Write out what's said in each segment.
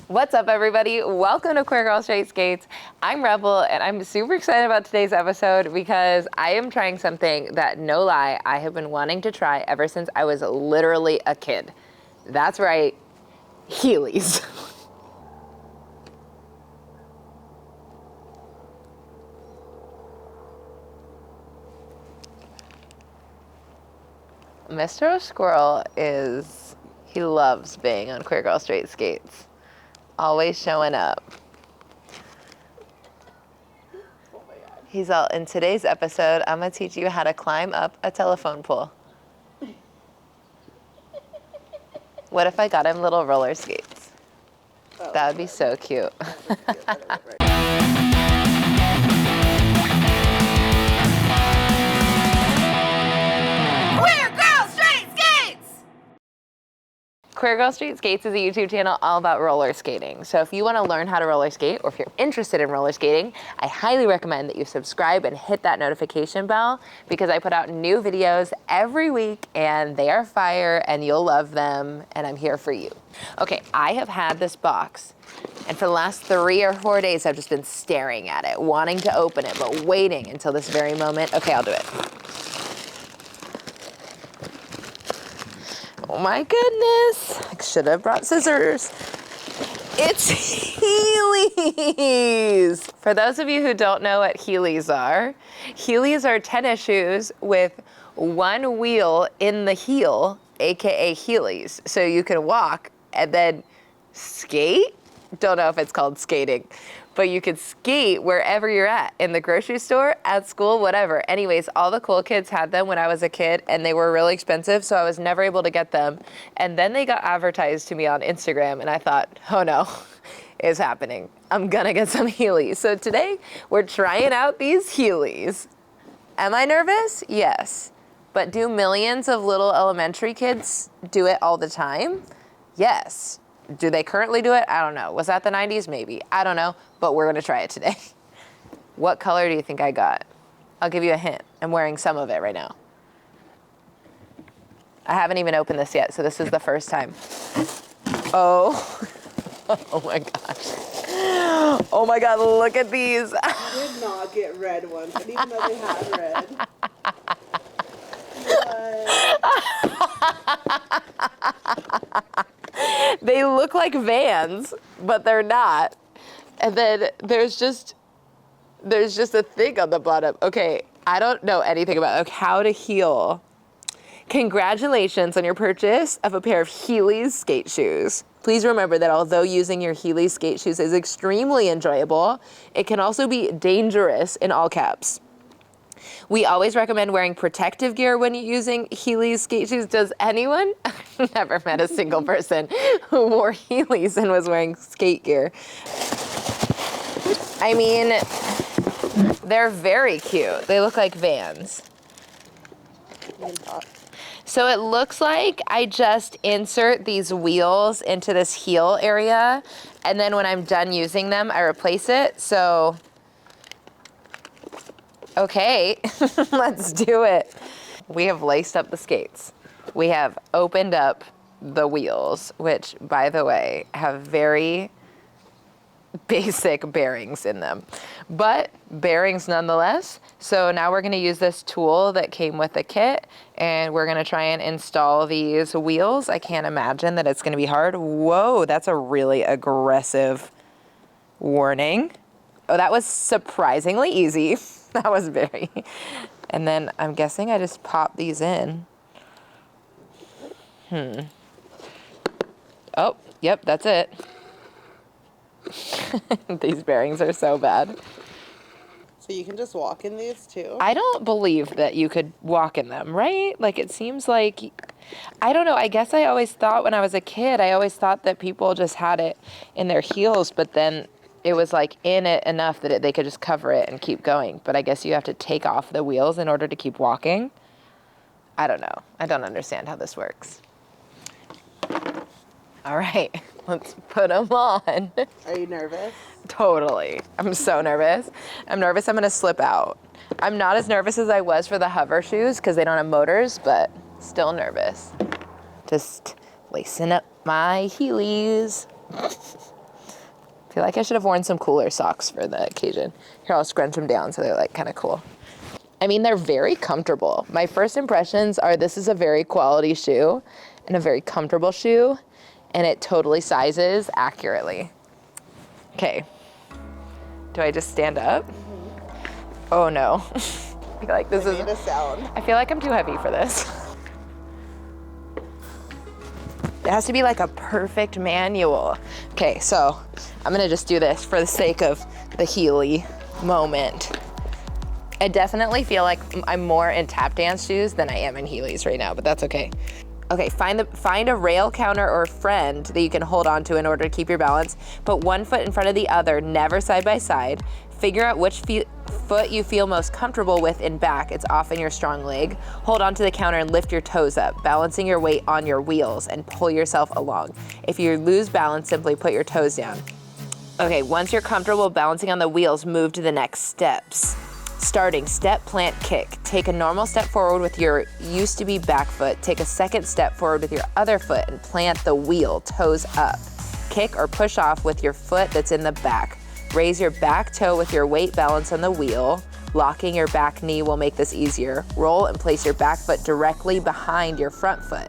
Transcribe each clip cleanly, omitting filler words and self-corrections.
What's up, everybody? Welcome to Queer Girl Straight Skates. I'm Rebel, and I'm super excited about today's episode because I am trying something that, no lie, I have been wanting to try ever since I was literally a kid. That's right, Heelys. Mr. Squirrel he loves being on Queer Girl Straight Skates. Always showing up. Oh my God. He's all, in today's episode, I'm gonna teach you how to climb up a telephone pole. What if I got him little roller skates? Oh, That would be so cute. Queer Girl Straight Skates is a YouTube channel all about roller skating. So if you want to learn how to roller skate, or if you're interested in roller skating, I highly recommend that you subscribe and hit that notification bell because I put out new videos every week and they are fire and you'll love them and I'm here for you. Okay, I have had this box and for the last 3 or 4 days I've just been staring at it, wanting to open it, but waiting until this very moment. Okay, I'll do it. Oh my goodness, I should have brought scissors. It's Heelys. For those of you who don't know what Heelys are tennis shoes with one wheel in the heel, AKA Heelys. So you can walk and then skate. Don't know if it's called skating, but you could skate wherever you're at, in the grocery store, at school, whatever. Anyways, all the cool kids had them when I was a kid and they were really expensive, so I was never able to get them. And then they got advertised to me on Instagram and I thought, oh no, it's happening. I'm gonna get some Heelys. So today we're trying out these Heelys. Am I nervous? Yes. But do millions of little elementary kids do it all the time? Yes. Do they currently do it? I don't know. Was that the 90s? Maybe. I don't know, but we're gonna try it today. What color do you think I got? I'll give you a hint. I'm wearing some of it right now. I haven't even opened this yet, so this is the first time. Oh, oh my gosh. Oh my God, look at these. I did not get red ones, I didn't even know they had red. What? They look like Vans, but they're not. And then there's just a thing on the bottom. Okay, I don't know anything about how to heel. Congratulations on your purchase of a pair of Heelys skate shoes. Please remember that although using your Heelys skate shoes is extremely enjoyable, it can also be dangerous, in all caps. We always recommend wearing protective gear when you're using Heelys skate shoes. Does anyone? I've never met a single person who wore Heelys and was wearing skate gear. I mean, they're very cute. They look like Vans. So it looks like I just insert these wheels into this heel area, and then when I'm done using them, I replace it. So, okay, let's do it. We have laced up the skates. We have opened up the wheels, which, by the way, have very basic bearings in them, but bearings nonetheless. So now we're gonna use this tool that came with the kit and we're gonna try and install these wheels. I can't imagine that it's gonna be hard. Whoa, that's a really aggressive warning. Oh, that was surprisingly easy. That was very, and then I'm guessing I just pop these in. Oh, yep, that's it. These bearings are so bad. So you can just walk in these too? I don't believe that you could walk in them, right? Like, it seems like, I don't know, I guess I always thought when I was a kid, I always thought that people just had it in their heels, but then it was like in it enough that they could just cover it and keep going. But I guess you have to take off the wheels in order to keep walking. I don't know. I don't understand how this works. All right, let's put them on. Are you nervous? Totally. I'm so nervous. I'm nervous I'm gonna slip out. I'm not as nervous as I was for the hover shoes because they don't have motors, but still nervous. Just lacing up my Heelys. I feel like I should have worn some cooler socks for the occasion. Here, I'll scrunch them down so they're like kind of cool. I mean, they're very comfortable. My first impressions are this is a very quality shoe and a very comfortable shoe, and it totally sizes accurately. Okay, do I just stand up? Oh no. I feel like this is, a sound. I feel like I'm too heavy for this. It has to be like a perfect manual. Okay, so I'm gonna just do this for the sake of the Heely moment. I definitely feel like I'm more in tap dance shoes than I am in Heelys right now, but that's okay. Okay, find a rail counter or friend that you can hold on to in order to keep your balance. Put one foot in front of the other, never side by side. Figure out which foot you feel most comfortable with in back. It's often your strong leg. Hold onto the counter and lift your toes up, balancing your weight on your wheels, and pull yourself along. If you lose balance, simply put your toes down. Okay, once you're comfortable balancing on the wheels, move to the next steps. Starting, step, plant, kick. Take a normal step forward with your used to be back foot. Take a second step forward with your other foot and plant the wheel, toes up. Kick or push off with your foot that's in the back. Raise your back toe with your weight balance on the wheel. Locking your back knee will make this easier. Roll and place your back foot directly behind your front foot.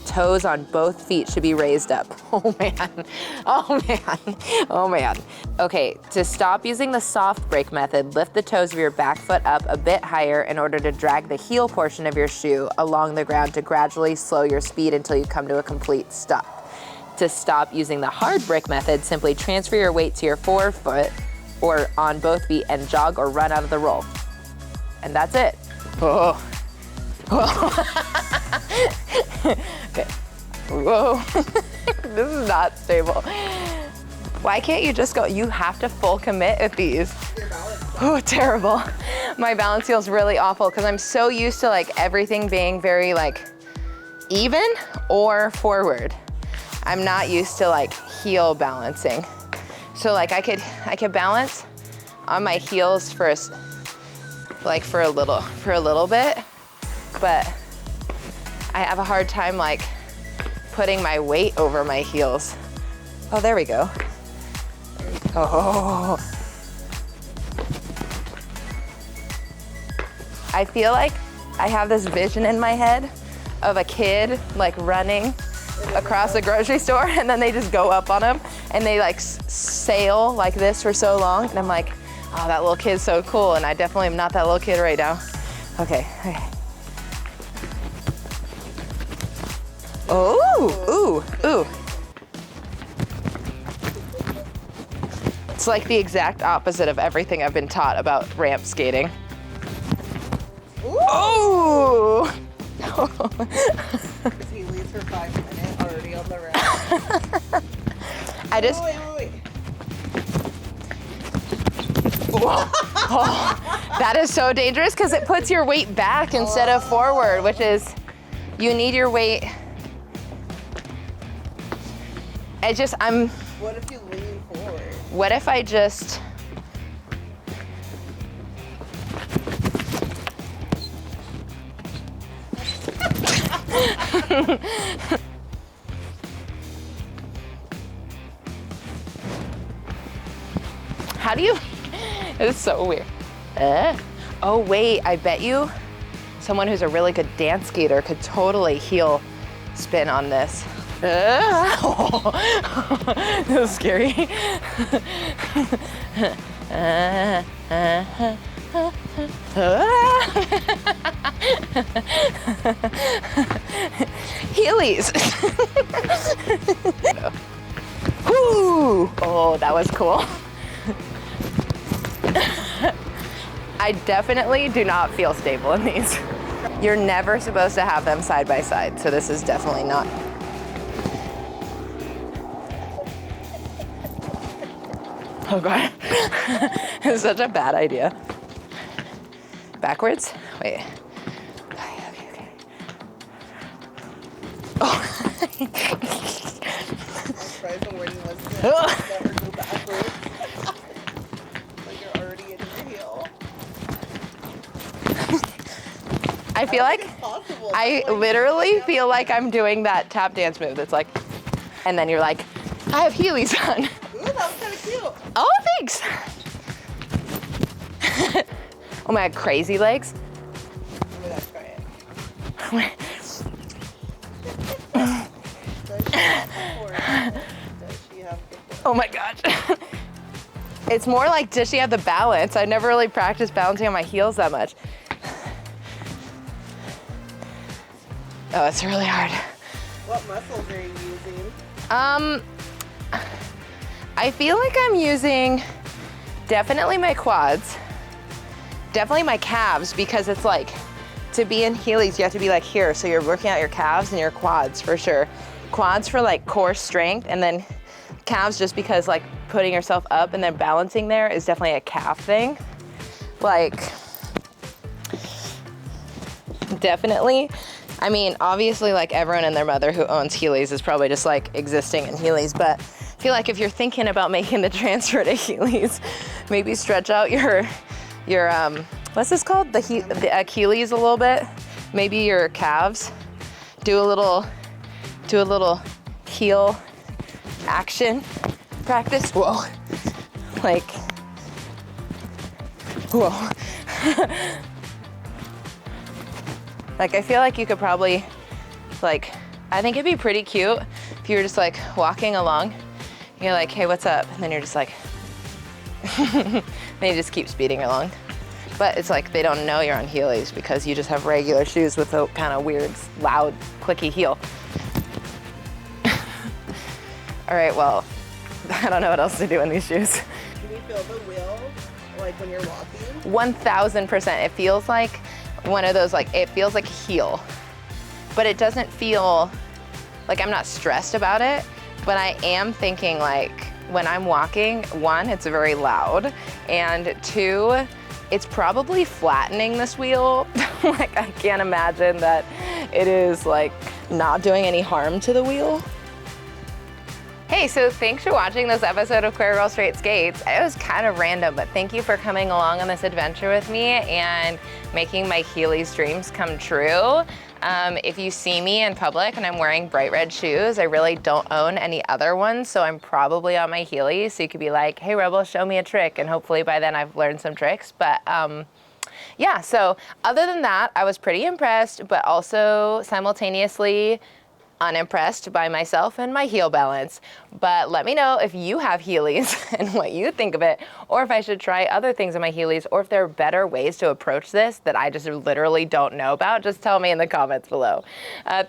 Toes on both feet should be raised up. Oh man, oh man, oh man. Okay, to stop using the soft brake method, lift the toes of your back foot up a bit higher in order to drag the heel portion of your shoe along the ground to gradually slow your speed until you come to a complete stop. To stop using the hard brake method, simply transfer your weight to your forefoot or on both feet and jog or run out of the roll. And that's it. Oh. Okay. Whoa. This is not stable. Why can't you just go? You have to full commit with these. Oh, terrible. My balance feels really awful because I'm so used to like everything being very like even or forward. I'm not used to like heel balancing. So like I could balance on my heels for a little bit, but I have a hard time like putting my weight over my heels. Oh, there we go. Oh. I feel like I have this vision in my head of a kid like running across the grocery store and then they just go up on them and they like sail like this for so long. And I'm like, oh, that little kid's so cool. And I definitely am not that little kid right now. Okay. Oh, ooh, ooh. It's like the exact opposite of everything I've been taught about ramp skating. Ooh! Heelys for 5 minutes, already on the ramp. I just... Wait. Oh, that is so dangerous because it puts your weight back instead of forward, which is, you need your weight. What if you lean forward? What if I just... How do you... It's so weird. Oh wait, I bet you someone who's a really good dance skater could totally heel spin on this. That was scary. Heelys. Woo! Oh, that was cool. I definitely do not feel stable in these. You're never supposed to have them side by side, so this is definitely not. Oh God, it's such a bad idea. Backwards? Wait. Okay. Oh. Try the wording was never go backwards. Like you're already in your heel. I feel like I literally feel like I'm doing that tap dance move that's like, and then you're like, I have Heelys on. that was kind of cute. Oh, thanks. Oh my God, crazy legs. Oh my gosh, try it. Does she have the force? Oh my gosh. It's more like, does she have the balance? I've never really practiced balancing on my heels that much. Oh, it's really hard. What muscles are you using? I feel like I'm using definitely my quads, definitely my calves, because it's like, to be in Heelys, you have to be like here. So you're working out your calves and your quads for sure. Quads for like core strength, and then calves just because like putting yourself up and then balancing there is definitely a calf thing. Like, definitely. I mean, obviously like everyone and their mother who owns Heelys is probably just like existing in Heelys, but I feel like if you're thinking about making the transfer to Heelys, maybe stretch out your what's this called? The Achilles a little bit. Maybe your calves. Do a little heel action practice. Whoa. Like, whoa. Like, I feel like you could probably, like, I think it'd be pretty cute if you were just like walking along. You're like, hey, what's up? And then you're just like, then you just keep speeding along. But it's like they don't know you're on Heelys because you just have regular shoes with a kind of weird, loud, clicky heel. All right, well, I don't know what else to do in these shoes. Can you feel the wheel, like when you're walking? 1000%. It feels like one of those, like, it feels like a heel, but it doesn't feel like I'm not stressed about it, but I am thinking like when I'm walking, one, it's very loud, and two, it's probably flattening this wheel. Like, I can't imagine that it is like not doing any harm to the wheel. Hey, so thanks for watching this episode of Queer Girl Straight Skates. It was kind of random, but thank you for coming along on this adventure with me and making my Heelys dreams come true. If you see me in public and I'm wearing bright red shoes, I really don't own any other ones, so I'm probably on my Heelys. So you could be like, hey Rebel, show me a trick, and hopefully by then I've learned some tricks. But yeah, so other than that, I was pretty impressed, but also simultaneously unimpressed by myself and my heel balance. But let me know if you have Heelys and what you think of it, or if I should try other things in my Heelys, or if there are better ways to approach this that I just literally don't know about. Just tell me in the comments below.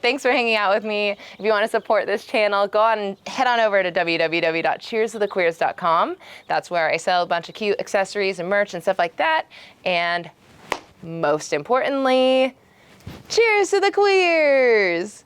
Thanks for hanging out with me. If you want to support this channel, go on and head on over to www.cheerstothequeers.com. That's where I sell a bunch of cute accessories and merch and stuff like that. And most importantly, cheers to the queers!